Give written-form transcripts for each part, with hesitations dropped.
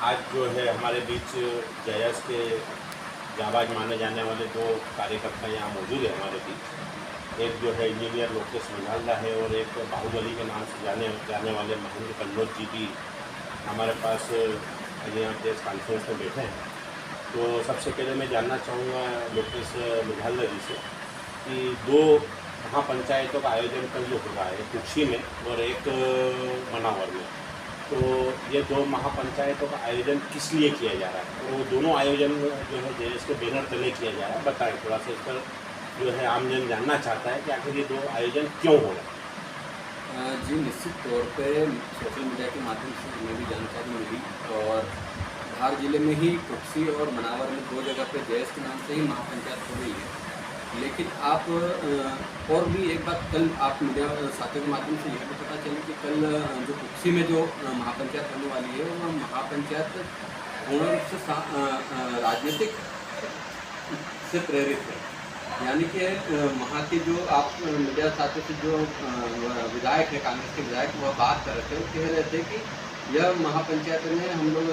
आज जो है हमारे बीच जयस के जाबाज माने जाने वाले दो कार्यकर्ता यहाँ मौजूद है हमारे बीच। एक जो है इंजीनियर लोकेश मझालदा है और एक बाहुबली के नाम से जाने वाले महेंद्र कन्नौज जी भी हमारे पास आज यहाँ प्रेस कॉन्फ्रेंस में बैठे हैं। तो सबसे पहले मैं जानना चाहूँगा लोकेश मझालदा जी से कि दो महापंचायतों का आयोजन कल जो हो रहा है कुक्षी में और एक मनावर में, तो ये दो महापंचायतों का आयोजन किस लिए किया जा रहा है? तो दोनों आयोजन जो है देश के बैनर तले किया जा रहा है, बताएं थोड़ा सा इस पर। जो है आमजन जानना चाहता है कि आखिर ये दो आयोजन क्यों हो रहे हैं। जी, निश्चित तौर पे सोशल मीडिया के माध्यम से हमें भी जानकारी मिली और धार जिले में ही कुक्षी और मनावर में दो जगह पे जयस के नाम से ही महापंचायत हो रही है। लेकिन आप और भी एक बात कल आप मीडिया साथियों के माध्यम से यह भी पता चली कि कल जो कुक्षी में जो महापंचायत होने वाली है वो महापंचायत पूर्ण रूप से राजनीतिक से प्रेरित है। यानी कि वहाँ के जो आप मीडिया साथियों से जो विधायक है, कांग्रेस के विधायक, वह बात कर रहे थे, वो कह रहे थे कि यह महापंचायत में हम लोग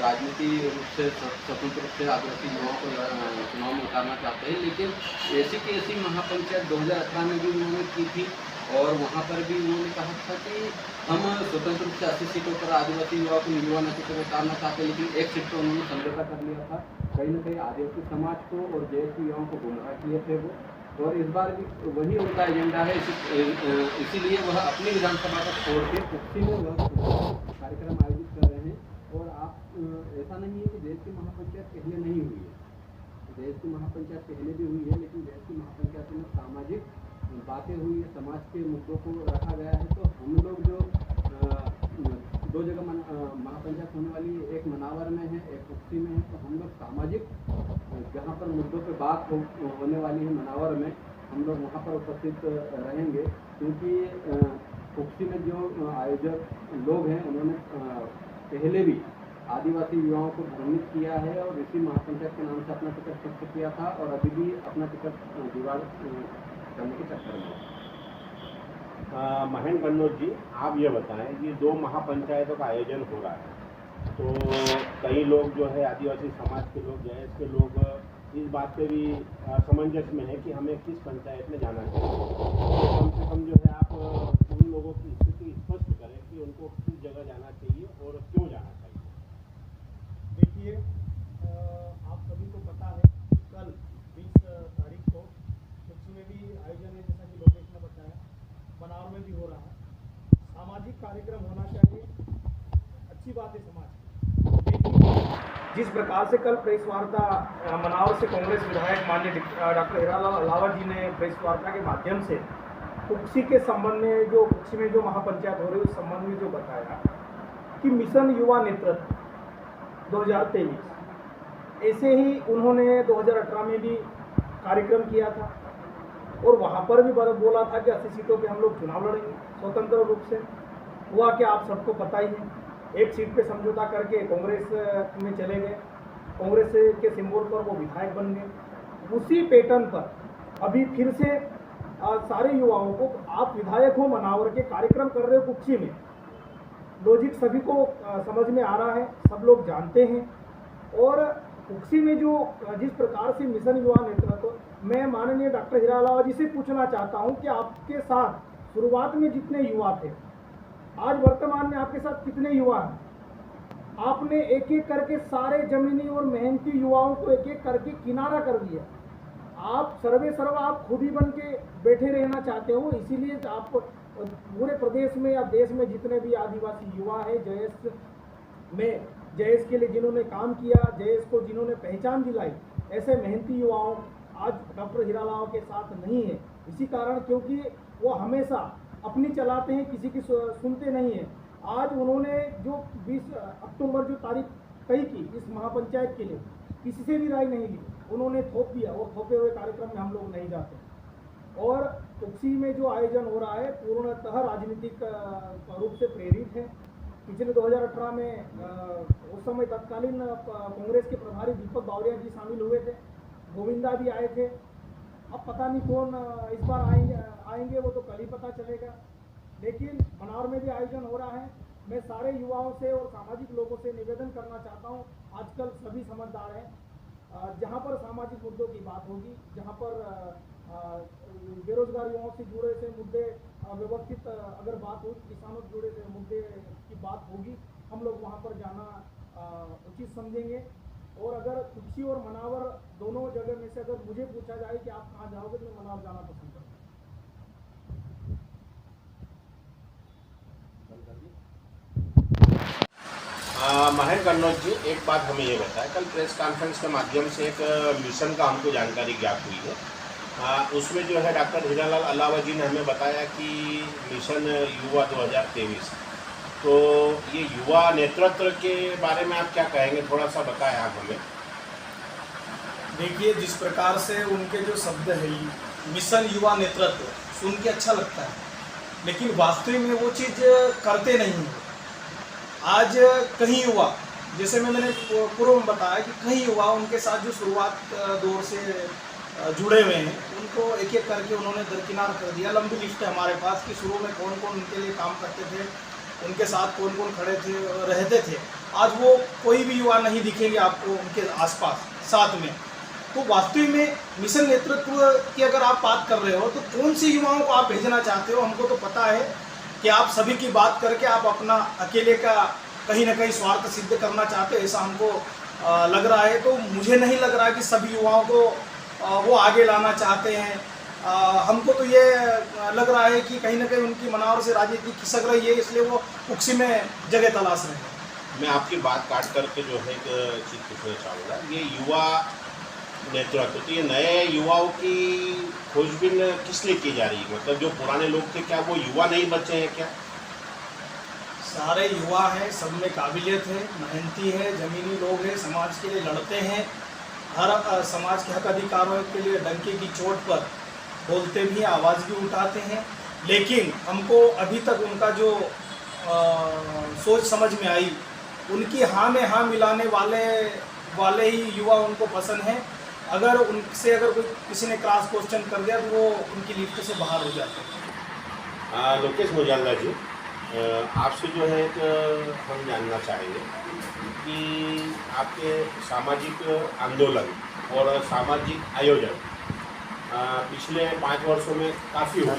राजनीति रूप से स्वतंत्र रूप से आदिवासी युवाओं को चुनाव में उतारना चाहते हैं। लेकिन ऐसी की ऐसी महापंचायत 2018 में भी उन्होंने की थी और वहाँ पर भी उन्होंने कहा था कि हम स्वतंत्र रूप से 80 सीटों पर आदिवासी युवाओं को निर्वाचन सीटों को उतारना चाहते हैं। लेकिन एक सीट पर उन्होंने समझौता कर लिया था, कहीं ना कहीं आदिवासी समाज को और जयस युवाओं को गुमराह किए थे वो। और इस बार भी वही उनका एजेंडा है, इसीलिए वह अपनी विधानसभा को छोड़ के कुक्षी में वह कार्यक्रम आयोजित कर रहे हैं। और आप ऐसा नहीं है कि देश की महापंचायत पहले नहीं हुई है, देश की महापंचायत पहले भी हुई है, लेकिन देश की महापंचायत में सामाजिक बातें हुई है, समाज के मुद्दों को रखा गया है। तो हम लोग जो दो जगह महापंचायत होने वाली है, एक मनावर में है, एक कुक्षी में है, तो हम लोग सामाजिक जहाँ पर मुद्दों पे बात होने वाली है मनावर में, हम लोग वहाँ पर उपस्थित रहेंगे। क्योंकि कुक्षी में जो आयोजक लोग हैं उन्होंने पहले भी आदिवासी युवाओं को भ्रमित किया है और इसी महापंचायत के नाम से अपना टिकट फिक्स किया था और अभी भी अपना टिकट जुगाड़ करने के चक्कर में। महेंद्र कन्नौज जी, आप ये बताएं कि दो महापंचायतों का आयोजन हो रहा है, तो कई लोग जो है आदिवासी समाज के लोग, जयस के लोग इस बात पे भी असमंजस में है कि हमें किस पंचायत में जाना चाहिए। तो कम से कम जो है आप उन लोगों की स्थिति स्पष्ट करें कि उनको किस जगह जाना चाहिए और क्यों जाना चाहिए। देखिए, आप सभी को पता है कि कल 20 तारीख को कुक्षी में भी आयोजन है, जैसा कि लोकेश ने बताया, मनावर में भी हो रहा है। सामाजिक कार्यक्रम होना चाहिए, अच्छी बात है समाज की। लेकिन जिस प्रकार से कल प्रेस वार्ता मनावर से कांग्रेस विधायक माननीय डॉक्टर हीरालाल अलावा जी ने प्रेस वार्ता के माध्यम से कुक्षी के संबंध में, जो कुक्षी में जो महापंचायत हो रही है उस संबंध में जो बताया कि मिशन युवा नेतृत्व 2023, ऐसे ही उन्होंने 2018 में भी कार्यक्रम किया था और वहाँ पर भी बोला था कि 80 सीटों पे हम लोग चुनाव लड़ेंगे स्वतंत्र रूप से। हुआ कि आप सबको पता ही है, एक सीट पे समझौता करके कांग्रेस में चले गए, कांग्रेस के सिंबल पर वो विधायक बन गए। उसी पैटर्न पर अभी फिर से सारे युवाओं को, आप विधायक हो, मनावर के कार्यक्रम कर रहे हो कुक्षी में, लॉजिक सभी को समझ में आ रहा है, सब लोग जानते हैं। और कुक्षी में जो जिस प्रकार से मिशन युवा नेतृत्व, मैं माननीय डॉक्टर हीरालाल जी से पूछना चाहता हूं कि आपके साथ शुरुआत में जितने युवा थे, आज वर्तमान में आपके साथ कितने युवा हैं? आपने एक एक करके सारे जमीनी और मेहनती युवाओं को एक एक करके किनारा कर दिया। आप सर्वे सर्वा आप खुद ही बन के बैठे रहना चाहते हो, इसीलिए आप पूरे प्रदेश में या देश में जितने भी आदिवासी युवा है, जयस में जयस के लिए जिन्होंने काम किया, जयस को जिन्होंने पहचान दिलाई, ऐसे मेहनती युवाओं आज डॉक्टर हीरालाल के साथ नहीं है। इसी कारण, क्योंकि वो हमेशा अपनी चलाते हैं, किसी की सुनते नहीं है। आज उन्होंने जो 20 अक्टूबर जो तारीख तय की इस महापंचायत के लिए, किसी से भी राय नहीं ली, उन्होंने थोप दिया। वो थोपे हुए कार्यक्रम में हम लोग नहीं जाते। और कुक्षी में जो आयोजन हो रहा है पूर्णतः राजनीतिक रूप से प्रेरित है। पिछले 2018 में उस समय तत्कालीन कांग्रेस के प्रभारी दीपक बावरिया जी शामिल हुए थे, गोविंदा भी आए थे। अब पता नहीं कौन इस बार आएंगे, वो तो कल ही पता चलेगा। लेकिन मनावर में भी आयोजन हो रहा है, मैं सारे युवाओं से और सामाजिक लोगों से निवेदन करना चाहता हूँ, आजकल सभी समझदार हैं। जहाँ पर सामाजिक मुद्दों की बात होगी, जहाँ पर बेरोजगार युवाओं से जुड़े से मुद्दे व्यवस्थित अगर बात हो, किसानों से जुड़े से मुद्दे की बात होगी, हम लोग वहाँ पर जाना उचित समझेंगे। और अगर कुर्सी और मनावर दोनों जगह में से अगर मुझे पूछा जाए कि आप कहाँ जाओगे, तो मैं मनावर जाना पसंद करूँगा। महेंद्र कन्नौज जी, एक बात हमें ये बताया, कल प्रेस कॉन्फ्रेंस के माध्यम से एक मिशन का हमको जानकारी ज्ञात हुई है। उसमें जो है डॉक्टर हीरालाल अलावा जी ने हमें बताया कि मिशन युवा 2023, तो ये युवा नेतृत्व के बारे में आप क्या कहेंगे, थोड़ा सा बताएं आप हमें। देखिए, जिस प्रकार से उनके जो शब्द है मिशन युवा नेतृत्व, सुन के अच्छा लगता है, लेकिन वास्तविक में वो चीज़ करते नहीं हैं। आज कहीं युवा, जैसे मैंने पूर्व में बताया कि कहीं युवा उनके साथ जो शुरुआत दौर से जुड़े हुए हैं, उनको एक एक करके उन्होंने दरकिनार कर दिया। लंबी लिस्ट है हमारे पास कि शुरू में कौन कौन उनके लिए काम करते थे, उनके साथ कौन कौन खड़े थे, रहते थे। आज वो कोई भी युवा नहीं दिखेंगे आपको उनके आसपास साथ में। तो वास्तविक में मिशन नेतृत्व की अगर आप बात कर रहे हो, तो कौन सी युवाओं को आप भेजना चाहते हो? हमको तो पता है कि आप सभी की बात करके आप अपना अकेले का कहीं ना कहीं स्वार्थ सिद्ध करना चाहते हो, ऐसा हमको लग रहा है। तो मुझे नहीं लग रहा है कि सभी युवाओं को वो आगे लाना चाहते हैं। हमको तो ये लग रहा है कि कहीं ना कहीं उनकी मनावर से राजनीति खिसक रही है, इसलिए वो उक्सी में जगह तलाश रहे हैं। मैं आपकी बात काट करके जो है एक चीज़ पूछना चाहूँगा, ये युवा नेतृत्व, तो ये नए युवाओं की खोजबीन किस लिए की जा रही है? मतलब जो पुराने लोग थे, क्या वो युवा नहीं बचे हैं क्या? सारे युवा हैं, सब में काबिलियत है, मेहनती है, ज़मीनी लोग हैं, समाज के लिए लड़ते हैं, हर समाज के हक अधिकारों के लिए डंके की चोट पर बोलते भी, आवाज़ भी उठाते हैं। लेकिन हमको अभी तक उनका जो सोच समझ में आई, उनकी हाँ में हाँ मिलाने वाले ही युवा उनको पसंद हैं। अगर उनसे अगर कोई किसी ने क्रॉस क्वेश्चन कर दिया तो वो उनकी लिस्ट से बाहर हो जाते हैं। लोकेश मुजाल्ला जी, आपसे जो है एक हम जानना चाहेंगे कि आपके सामाजिक आंदोलन और सामाजिक आयोजन पिछले 5 वर्षों में काफ़ी हुए,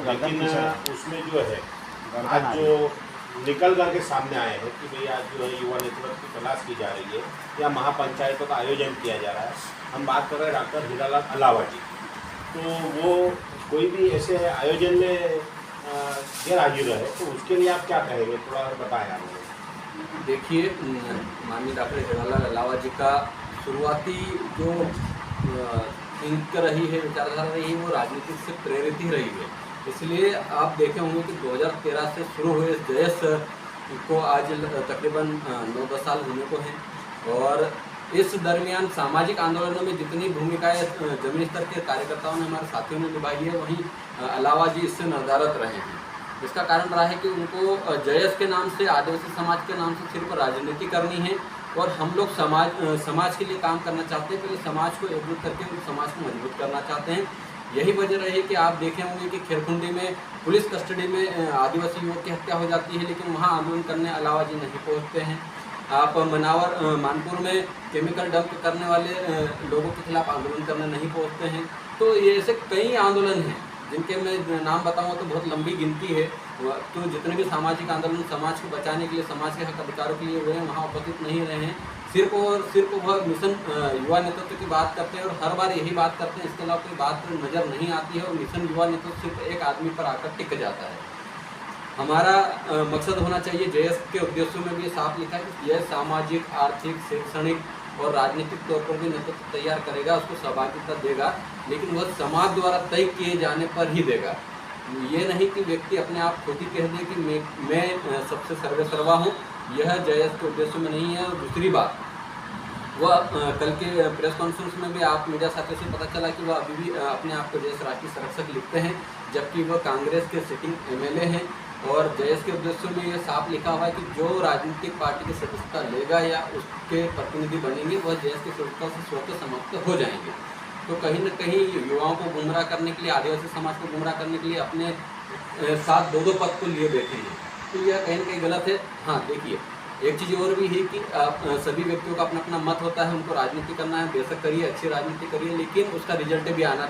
लेकिन उसमें जो है आज जो निकल करके सामने आए हैं कि भाई आज जो है युवा नेतृत्व की तलाश की जा रही है या महापंचायतों का आयोजन किया जा रहा है। हम बात कर रहे हैं डॉक्टर हीरालाल अलावा जी, तो वो कोई भी ऐसे आयोजन में गैर हाजिर रहे, तो उसके लिए आप क्या कहेंगे, थोड़ा बताएं हमें। देखिए, माननीय डॉक्टर हीरालाल अलावा जी का शुरुआती जो थिंक रही है, विचारधारा रही है, वो राजनीति से प्रेरित ही रही है। इसलिए आप देखे होंगे कि 2013 से शुरू हुए जयस को आज तकरीबन 9-10 साल होने को हैं, और इस दरमियान सामाजिक आंदोलनों में जितनी भूमिकाएं जमीनी स्तर के कार्यकर्ताओं ने, हमारे साथियों ने निभाई है, वहीं अलावा जी इससे नदारत रहे हैं। इसका कारण रहा है कि उनको जयस के नाम से, आदिवासी समाज के नाम से सिर्फ राजनीति करनी है, और हम लोग समाज के लिए काम करना चाहते हैं, पहले समाज को एकजुट करके उस समाज को मजबूत करना चाहते हैं। यही वजह रही कि आप देखे होंगे कि खेरकुंडी में पुलिस कस्टडी में आदिवासी युवक की हत्या हो जाती है, लेकिन वहाँ आंदोलन करने अलावा जी नहीं पहुँचते हैं। आप मानपुर में केमिकल डंप करने वाले लोगों के खिलाफ आंदोलन करने नहीं पहुँचते हैं। तो ये ऐसे कई आंदोलन हैं जिनके मैं नाम बताऊँ तो बहुत लंबी गिनती है। तो जितने भी सामाजिक आंदोलन समाज को बचाने के लिए, समाज के हक अधिकारों के लिए हुए हैं, वहाँ उपस्थित नहीं रहे हैं। सिर्फ और सिर्फ वह मिशन युवा नेतृत्व की बात करते हैं, और हर बार यही बात करते हैं, इसके अलावा कोई बात नज़र नहीं आती है। और मिशन युवा नेतृत्व सिर्फ एक आदमी पर आकर टिक जाता है। हमारा मकसद होना चाहिए, जयस के उद्देश्यों में भी साफ लिखा है कि यह सामाजिक, आर्थिक, शैक्षणिक और राजनीतिक तौर पर भी नेतृत्व तैयार करेगा, उसको सहभागिता देगा, लेकिन वह समाज द्वारा तय किए जाने पर ही देगा। ये नहीं कि व्यक्ति अपने आप खुद ही कह दे कि मैं सबसे सर्वेसर्वा हूँ, यह जयस के उद्देश्य में नहीं है। और दूसरी बात, वह कल के प्रेस कॉन्फ्रेंस में भी आप मीडिया साथियों से पता चला कि वह अभी भी अपने आप को जयस राष्ट्रीय संरक्षक लिखते हैं, जबकि वह कांग्रेस के सिटिंग MLA हैं। और जयस के उद्देश्यों में ये साफ लिखा हुआ है कि जो राजनीतिक पार्टी की सदस्यता लेगा या उसके प्रतिनिधि बनेंगे, वह जयस की सदस्यता से स्वतः समाप्त हो जाएंगे। तो कहीं न कहीं युवाओं को गुमराह करने के लिए, आदिवासी समाज को गुमराह करने के लिए अपने साथ 2-2 पद को लिए बैठे हैं। तो यह कहीं ना कहीं गलत है। हाँ देखिए, एक चीज़ और भी है कि सभी व्यक्तियों का अपना अपना मत होता है, उनको राजनीति करना है, बेशक करिए, अच्छी राजनीति करिए, लेकिन उसका रिजल्ट भी आना